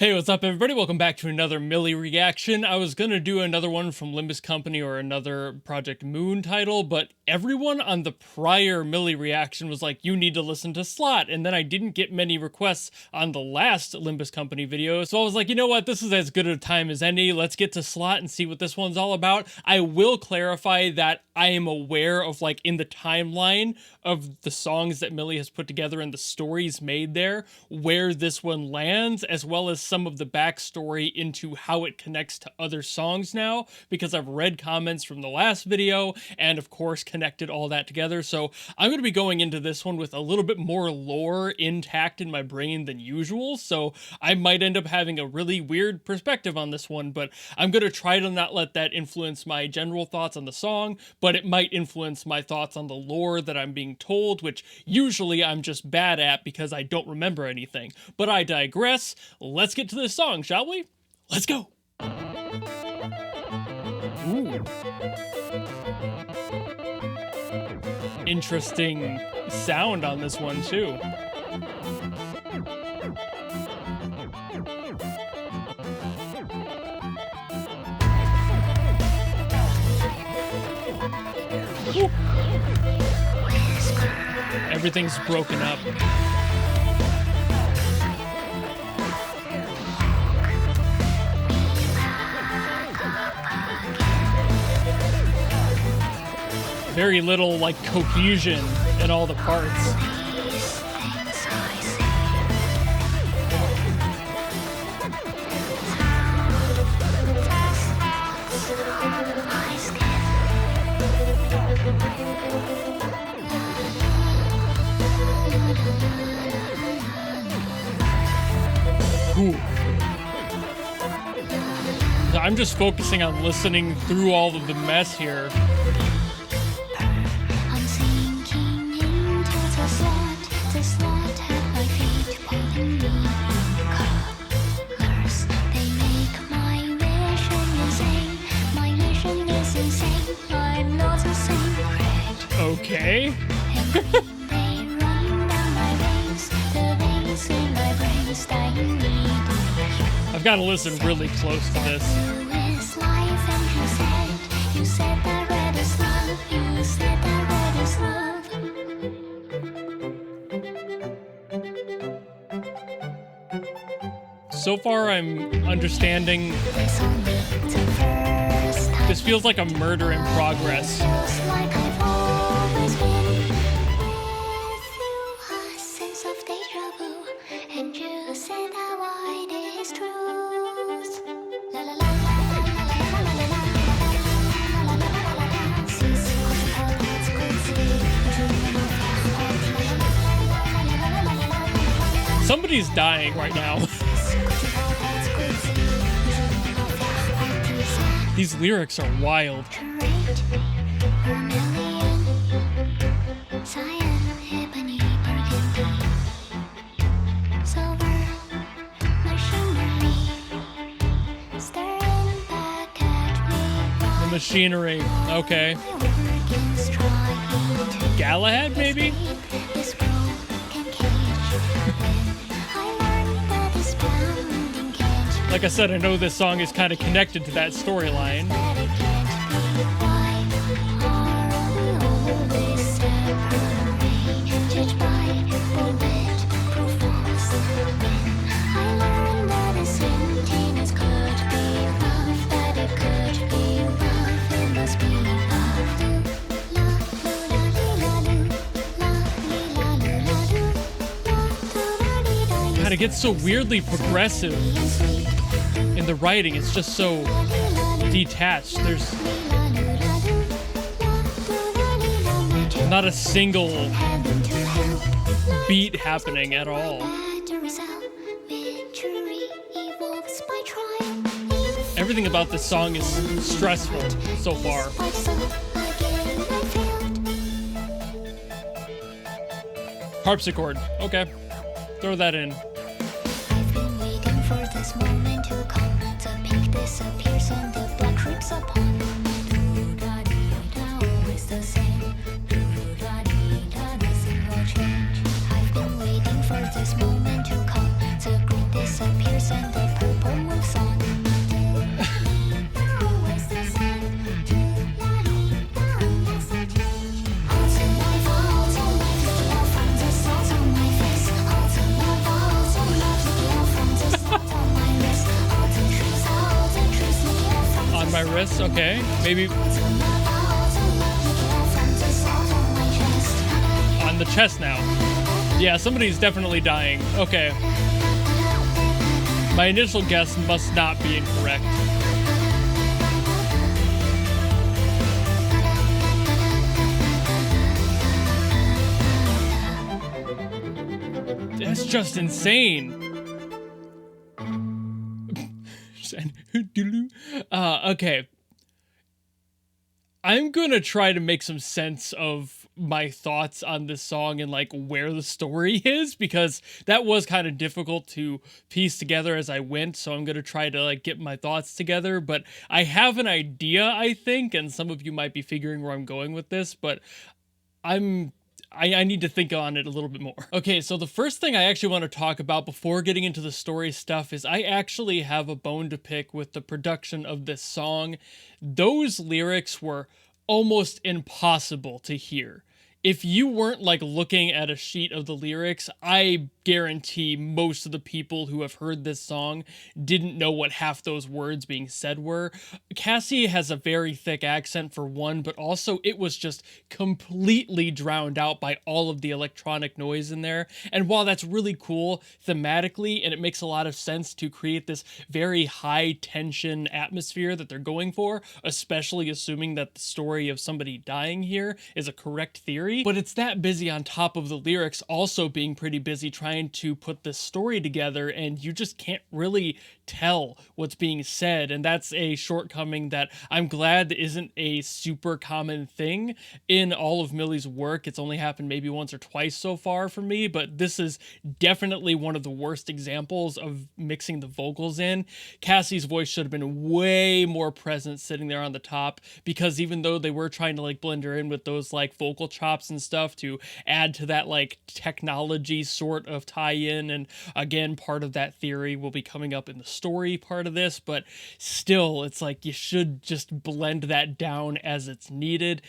Hey, what's up everybody? Welcome back to another Mili reaction. I was gonna do another one from Limbus Company or another Project Moon title, but everyone on the prior Mili reaction was like, you need to listen to Sl0t, and then I didn't get many requests on the last Limbus Company video, so I was like, you know what, this is as good a time as any. Let's get to Sl0t and see what this one's all about. I will clarify that I am aware of, like, in the timeline of the songs that Mili has put together and the stories made there, where this one lands, as well as some of the backstory into how it connects to other songs now, because I've read comments from the last video and of course connected all that together. So I'm going to be going into this one with a little bit more lore intact in my brain than usual, so I might end up having a really weird perspective on this one, but I'm going to try to not let that influence my general thoughts on the song, but it might influence my thoughts on the lore that I'm being told, which usually I'm just bad at because I don't remember anything. But I digress. Let's get to this song, shall we? Let's go! Ooh. Interesting sound on this one, too. Ooh. Everything's broken up. Very little, like, cohesion in all the parts. Ooh. I'm just focusing on listening through all of the mess here. Okay. I've got to listen really close to this. So far, I'm understanding. This feels like a murder in progress. Somebody's dying right now. These lyrics are wild. The machinery, okay. Galahad, maybe? Like I said, I know this song is kind of connected to that storyline. God, it gets so weirdly progressive. In the writing, it's just so detached. There's not a single beat happening at all. Everything about this song is stressful so far. Harpsichord, okay. Throw that in. This moment to come, the pink disappears and the black creeps upon. Always the same. Nothing will change. I've been waiting for this moment to come. The green disappears and the my wrists. Okay, maybe on the chest now. Yeah, somebody's definitely dying. Okay. My initial guess must not be incorrect. That's just insane. Okay. I'm gonna try to make some sense of my thoughts on this song and like where the story is, because that was kind of difficult to piece together as I went. So I'm gonna try to like get my thoughts together, but I have an idea, I think, and some of you might be figuring where I'm going with this, but I need to think on it a little bit more. Okay, so the first thing I actually want to talk about before getting into the story stuff is I actually have a bone to pick with the production of this song. Those lyrics were almost impossible to hear. If you weren't like looking at a sheet of the lyrics, I guarantee most of the people who have heard this song didn't know what half those words being said were. Cassie has a very thick accent for one, but also it was just completely drowned out by all of the electronic noise in there. And while that's really cool thematically, and it makes a lot of sense to create this very high tension atmosphere that they're going for, especially assuming that the story of somebody dying here is a correct theory, but it's that busy on top of the lyrics also being pretty busy trying to put this story together, and you just can't really tell what's being said. And that's a shortcoming that I'm glad isn't a super common thing in all of Mili's work. It's only happened maybe once or twice so far for me, but this is definitely one of the worst examples of mixing the vocals in. Cassie's voice should have been way more present sitting there on the top, because even though they were trying to like blend her in with those like vocal chops and stuff to add to that like technology sort of tie-in, and again, part of that theory will be coming up in the story part of this, but still, it's like you should just blend that down as it's needed.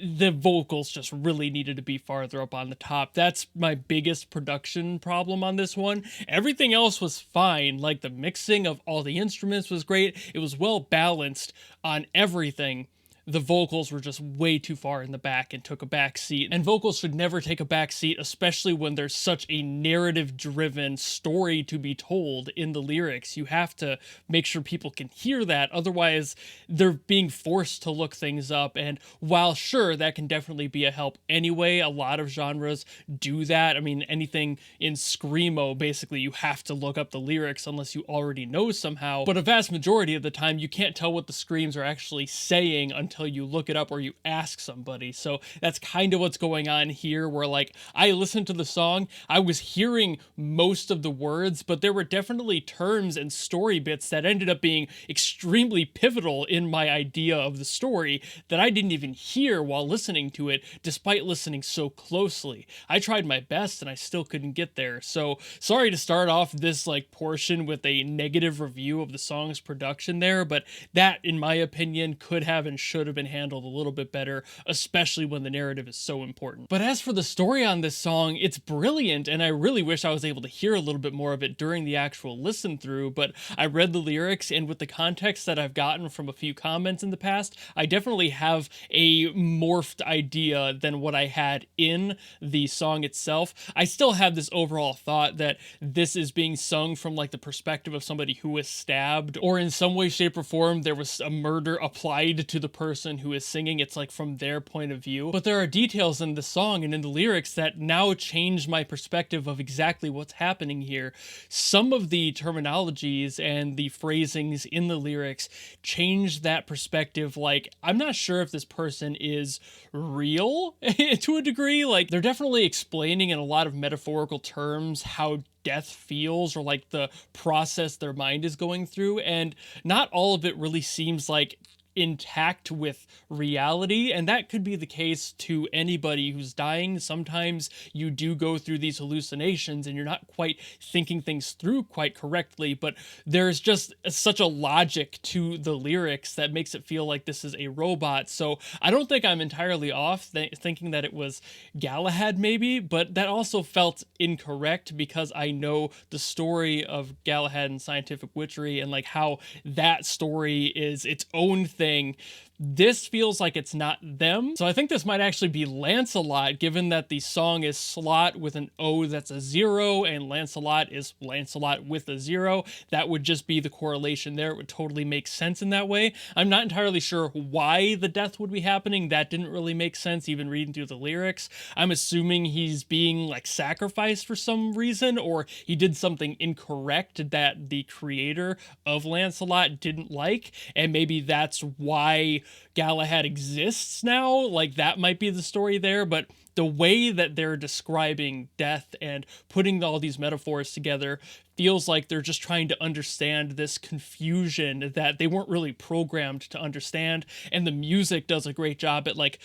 The vocals just really needed to be farther up on the top. That's my biggest production problem on this one. Everything else was fine, like the mixing of all the instruments was great. It was well balanced on everything. The vocals were just way too far in the back and took a back seat. And vocals should never take a back seat, especially when there's such a narrative-driven story to be told in the lyrics. You have to make sure people can hear that, otherwise they're being forced to look things up. And while sure, that can definitely be a help anyway, a lot of genres do that. I mean, anything in Screamo, basically you have to look up the lyrics unless you already know somehow. But a vast majority of the time, you can't tell what the screams are actually saying until you look it up or you ask somebody. So that's kind of what's going on here, where like I listened to the song, I was hearing most of the words, but there were definitely terms and story bits that ended up being extremely pivotal in my idea of the story that I didn't even hear while listening to it, despite listening so closely. I tried my best and I still couldn't get there. So sorry to start off this like portion with a negative review of the song's production there, but that, in my opinion, could have and should have been handled a little bit better, especially when the narrative is so important. But as for the story on this song, it's brilliant, and I really wish I was able to hear a little bit more of it during the actual listen through, but I read the lyrics, and with the context that I've gotten from a few comments in the past, I definitely have a morphed idea than what I had in the song itself. I still have this overall thought that this is being sung from like the perspective of somebody who was stabbed, or in some way, shape, or form there was a murder applied to the person who is singing. It's like from their point of view. But there are details in the song and in the lyrics that now change my perspective of exactly what's happening here. Some of the terminologies and the phrasings in the lyrics change that perspective. Like, I'm not sure if this person is real to a degree. Like, they're definitely explaining in a lot of metaphorical terms how death feels, or like the process their mind is going through, and not all of it really seems like intact with reality, and that could be the case to anybody who's dying. Sometimes you do go through these hallucinations and you're not quite thinking things through quite correctly, but there's just such a logic to the lyrics that makes it feel like this is a robot. So I don't think I'm entirely off thinking that it was Galahad maybe, but that also felt incorrect because I know the story of Galahad and scientific witchery and like how that story is its own thing. This feels like it's not them. So I think this might actually be Lancelot, given that the song is Sl0t with an O that's a 0, and Lancelot is Lancelot with a 0. That would just be the correlation there. It would totally make sense in that way. I'm not entirely sure why the death would be happening. That didn't really make sense, even reading through the lyrics. I'm assuming he's being like sacrificed for some reason, or he did something incorrect that the creator of Lancelot didn't like, and maybe that's why Galahad exists now. Like that might be the story there, but the way that they're describing death and putting all these metaphors together feels like they're just trying to understand this confusion that they weren't really programmed to understand, and the music does a great job at like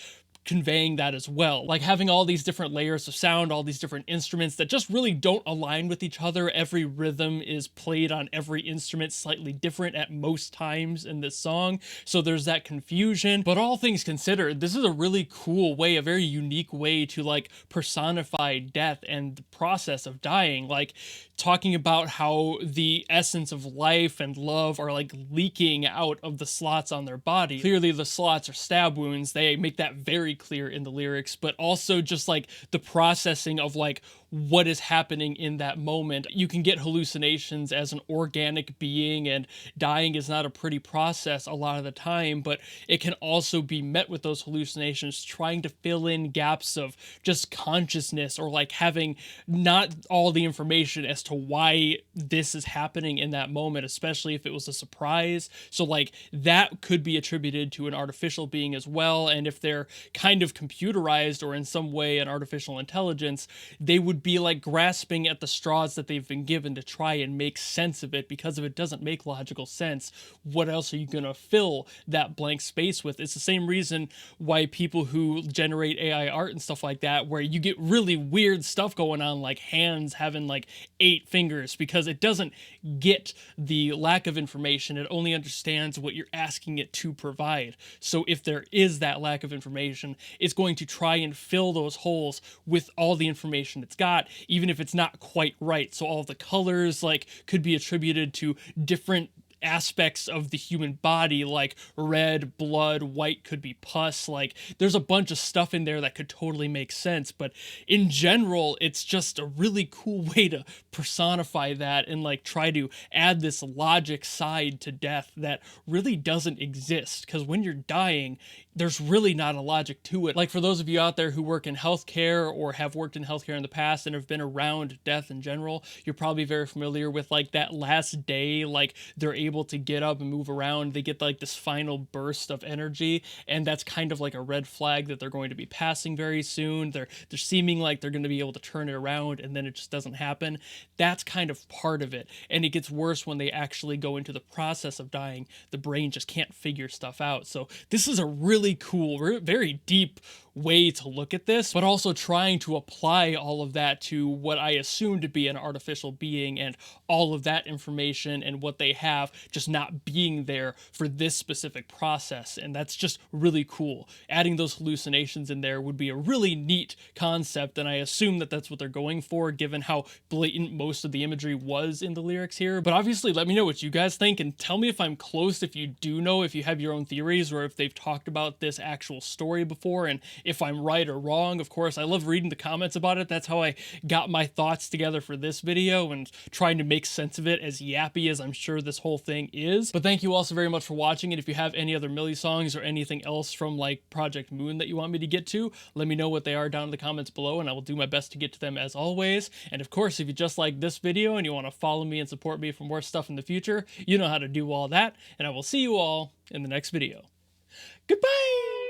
conveying that as well. Like having all these different layers of sound, all these different instruments that just really don't align with each other. Every rhythm is played on every instrument slightly different at most times in this song. So there's that confusion. But all things considered, this is a really cool way, a very unique way to like personify death and the process of dying. Like talking about how the essence of life and love are like leaking out of the slots on their body. Clearly the slots are stab wounds. They make that very clear in the lyrics, but also just like the processing of like what is happening in that moment. You can get hallucinations as an organic being, and dying is not a pretty process a lot of the time, but it can also be met with those hallucinations trying to fill in gaps of just consciousness, or like having not all the information as to why this is happening in that moment, especially if it was a surprise. So like that could be attributed to an artificial being as well, and if they're kind of computerized or in some way an artificial intelligence, they would be like grasping at the straws that they've been given to try and make sense of it, because if it doesn't make logical sense, what else are you going to fill that blank space with? It's the same reason why people who generate AI art and stuff like that, where you get really weird stuff going on, like hands having like 8 fingers, because it doesn't get the lack of information. It only understands what you're asking it to provide. So if there is that lack of information, it's going to try and fill those holes with all the information it's got, even if it's not quite right. So all the colors like could be attributed to different aspects of the human body, like red, blood, white could be pus. Like there's a bunch of stuff in there that could totally make sense, but in general it's just a really cool way to personify that and like try to add this logic side to death that really doesn't exist, because when you're dying there's really not a logic to it. Like for those of you out there who work in healthcare or have worked in healthcare in the past and have been around death in general, you're probably very familiar with like that last day, like they're able to get up and move around, they get like this final burst of energy, and that's kind of like a red flag that they're going to be passing very soon. They're seeming like they're going to be able to turn it around, and then it just doesn't happen. That's kind of part of it, and it gets worse when they actually go into the process of dying. The brain just can't figure stuff out. So this is a really cool, very deep way to look at this, but also trying to apply all of that to what I assume to be an artificial being, and all of that information and what they have just not being there for this specific process. And that's just really cool. Adding those hallucinations in there would be a really neat concept, and I assume that that's what they're going for, given how blatant most of the imagery was in the lyrics here. But obviously let me know what you guys think, and tell me if I'm close, if you do know, if you have your own theories, or if they've talked about this actual story before, and if I'm right or wrong. Of course, I love reading the comments about it. That's how I got my thoughts together for this video, and trying to make sense of it, as yappy as I'm sure this whole thing is. But thank you all so very much for watching, and if you have any other Mili songs or anything else from like Project Moon that you want me to get to, let me know what they are down in the comments below, and I will do my best to get to them as always. And of course, if you just like this video and you want to follow me and support me for more stuff in the future, you know how to do all that, and I will see you all in the next video. Goodbye!